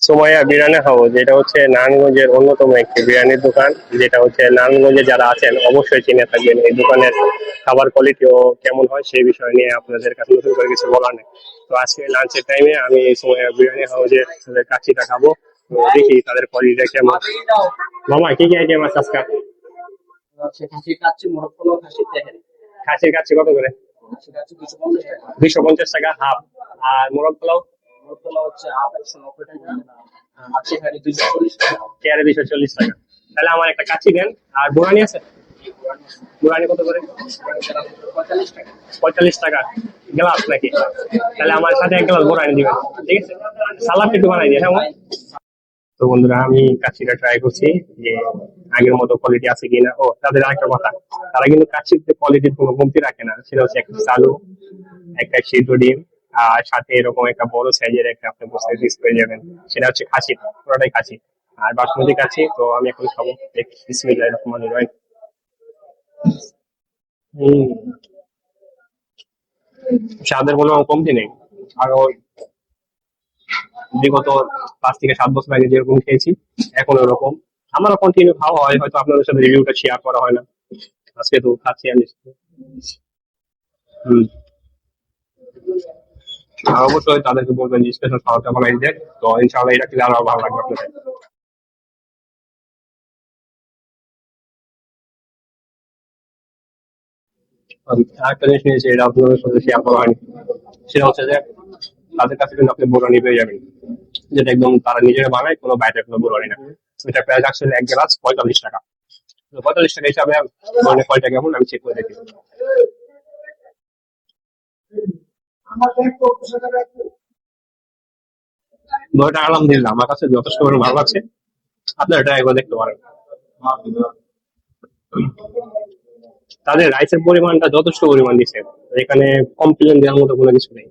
Sumaiya biryani house, যেটা হচ্ছে নারায়ণগঞ্জের অন্যতম একটি বিরিয়ানির দোকান, যেটা হচ্ছে নারায়ণগঞ্জে যারা আছেন অবশ্যই চিনে থাকবেন। এই দোকানের খাবার কোয়ালিটিও কেমন হয় সেই বিষয় নিয়ে আপনাদের কাছে নতুন করে কিছু বলার নেই। তো আজকে লাঞ্চের টাইমে আমি সুমাইয়া বিরিয়ানি হাউসে তাদের কাচ্চিটা খাবো। তো দেখি তাদের কোয়ালিটিটা কেমন। মামা কি কি আইটেম আছে আজকে? খাসির কাচ্চি কত করে? 250 টাকা হাফ। আর মোরগ পোলাও? চেয়ারে 240 টাকা। তাহলে আমার একটা কাচ্চি দেন। আর বোরানি আছে? বোরানি কত করে? 45 টাকা গ্লাস নাকি? তাহলে আমার সাথে এক গ্লাস বোরানি দিবেন, ঠিক আছে? সালাদ একটু বানাই দিয়ে। হ্যাঁ। তো বন্ধুরা, আমি কাচ্চিটা ট্রাই করছি যে আগের মতো কোয়ালিটি আছে কিনা। ও, তাদের আরেকটা কথা, তারা কিন্তু কাচ্চির কোয়ালিটির কোনো কমতি রাখে না। সেটা হচ্ছে একটা চালু, একটা সিদ্ধ ডিম, আর সাথে এরকম একটা বড় সাইজের একটা আপনি বসে পিস পেয়ে যাবেন। সেটা হচ্ছে খাসি, পুরোটাই খাসি। আর বাসমতি কাচ্চি তো আমি এখন খাবো। বিসমিল্লাহির রহমানির রহিম। হম, স্বাদের কোনো কমতি নেই। আর বিগত 5 থেকে 7 বছর আগে যেরকম খেয়েছি এখন ওরকম আমারও কন্টিনিউ খাওয়া হয়। হয়তো আপনাদের সাথে রিভিউটা শেয়ার করা হয় না, আজকে তো খাচ্ছি আমি। হম। আর অবশ্যই তাদেরকে বলবেন যে স্পেশাল খাবারটা বানাই দিতে। তো ইনশাআল্লাহ এটা খেলে আরো ভালো লাগবে আপনাদের। আরেকটা জিনিস নিয়েছি, এটা আপনাদের সাথে শেয়ার করা হয়নি। সেটা হচ্ছে যে তাদের কাছে কিন্তু আপনি বোরানি পেয়ে যাবেন, যেটা একদম তারা নিজেরা বানায়, কোনো বাইরের কোনো বোরানি না। এটা প্রাইস আসলে এক গ্লাস 45 টাকা। 45 টাকা হিসাবে বোরানি কয়টা কেমন আমি চেক করে দেখি। বোরাটা আলহামদুলিল্লাহ আমার কাছে যথেষ্ট পরিমাণে ভালো লাগছে। আপনারা ট্রাই করে দেখতে পারেন। তাদের রাইসের পরিমাণটা যথেষ্ট পরিমাণ দিচ্ছে, এখানে কমপ্লেন দেওয়ার মতো কোনো কিছু নেই।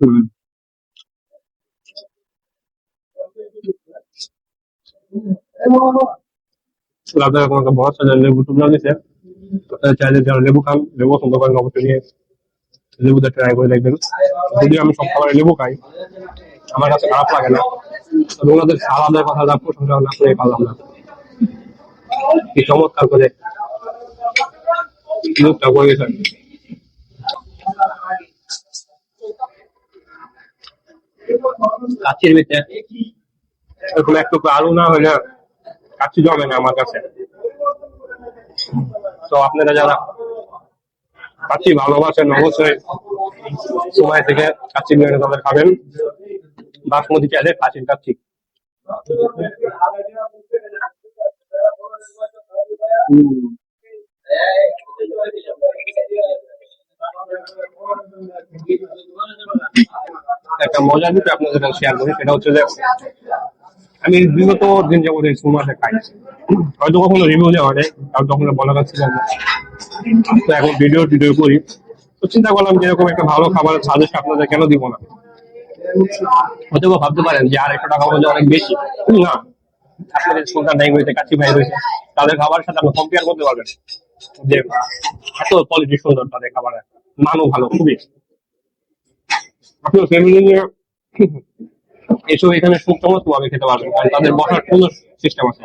হুম। আপনারা কোনো একটা বড় সাইজের লেবু টুকরা দিচ্ছে। আপনারা চাইলে যারা লেবু খান, লেবু পছন্দ করেন, অবশ্যই নিয়ে লেবুটা ট্রাই করে দেখবেন। যদিও আমি সব খাবারে লেবু খাই, আমার কাছে খারাপ লাগে না। তবে ওনাদের সালাদের কথা যা প্রশংসা না করে পারলাম না। কি চমৎকার করে লুকটা করে গেছেন। কাচ্চির ভিতরে এরকম একটু আলু না হলে কাচ্চি জমে না আমার কাছে। তো আপনারা যারা কাচ্চি ভালোবাসেন অবশ্যই সময় থেকে কাচ্চি নিয়ে তাদের খাবেন। বাসমতি চাইলে খাসির কাচ্চি। হুম। একটা মজার বিষয় আপনাদের সাথে শেয়ার করি, সেটা হচ্ছে যে আমি বিগত দিন যাবত এই সুমাতে খাই। হয়তো কখনো রিভিউ দেওয়া হয় কারণ তখন বলা যাচ্ছিল না। তো এখন ভিডিও টিডিও করি, তো চিন্তা করলাম যে এরকম একটা ভালো খাবারের সাজেস্ট আপনাদের কেন দিব না। হয়তো ভাবতে পারেন যে 250 টাকা হলে অনেক বেশি। না, আপনাদের সুলতান ডাইংরিতে কাচ্চি ভাই রয়েছে, তাদের খাবারের সাথে আপনি কম্পেয়ার করতে পারবেন যে এত কোয়ালিটি সুন্দর, তাদের খাবারের মানও ভালো খুবই। আপনার ফ্যামিলি নিয়ে এসব এখানে খুব চমৎকার ভাবে খেতে পারবেন, কারণ তাদের বসার সুন্দর সিস্টেম আছে।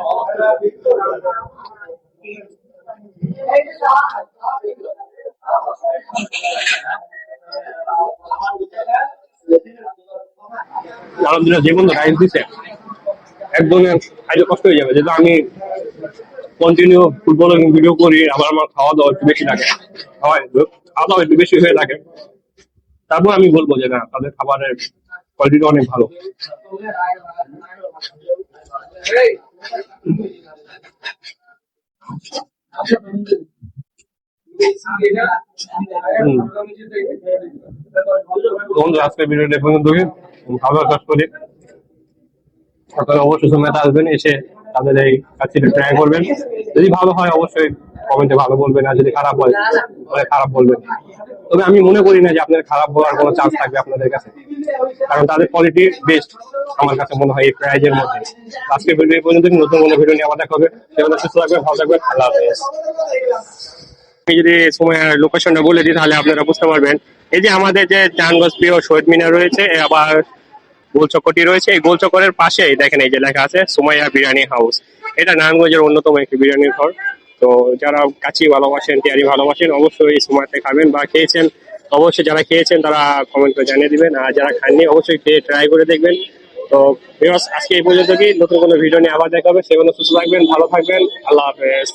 আলহামদুলিল্লাহ, যে বন্ধু রাইস দিচ্ছে একদমই খাইতে কষ্ট হয়ে যাবে, যেহেতু আমি কন্টিনিউ ফুটবলের ভিডিও করি, আবার আমার খাওয়া দাওয়া একটু বেশি লাগে, খাওয়া দাওয়া একটু বেশি হয়ে থাকে। তারপর আমি বলবো যে না, তাদের খাবারের কোয়ালিটিটা অনেক ভালো। বন্ধু, আজকের ভিডিওটা পর্যন্ত খাবার কাজ করি। আপনারা অবশ্যই সময় আসবেন, এসে তাদের এই কাজটা ট্রাই করবেন। যদি ভালো হয় অবশ্যই কমেন্টে ভালো বলবেন, আর যদি খারাপ হয় তাহলে খারাপ বলবেন। তবে আমি মনে করি না যে আপনাদের খারাপ বলার কোনো চান্স থাকবে আপনাদের কাছে, কারণ তাদের কোয়ালিটি বেস্ট আমার কাছে মনে হয় এই প্রাইজের মধ্যে। আজকের ভিডিও পর্যন্ত, নতুন কোনো ভিডিও নিয়ে আবার দেখা হবে। সেগুলো সুস্থ থাকবেন, ভালো থাকবেন, আল্লাহ হাফেজ। আমি যদি সময়ের লোকেশনটা বলে দিই তাহলে আপনারা বুঝতে পারবেন। এই যে আমাদের যে নারায়ণগঞ্জ প্রিয় শহীদ মিনার রয়েছে, আবার গোলচক্করটি রয়েছে, এই গোলচক্করের পাশেই দেখেন এই যে লেখা আছে সুমাইয়া বিরিয়ানি হাউস। এটা নারায়ণগঞ্জের অন্যতম একটি বিরিয়ানির ঘর। তো যারা কাচ্চি ভালোবাসেন, তেহারি ভালোবাসেন, অবশ্যই এই সময়তে খাবেন বা খেয়েছেন। অবশ্যই যারা খেয়েছেন তারা কমেন্ট করে জানিয়ে দিবেন, আর যারা খাননি অবশ্যই খেয়ে ট্রাই করে দেখবেন। তো ভিউয়ার্স, আজকে এই পর্যন্ত, কি নতুন কোনো ভিডিও নিয়ে আবার দেখা হবে। সেগুলো সুস্থ থাকবেন, ভালো থাকবেন, আল্লাহ হাফেজ।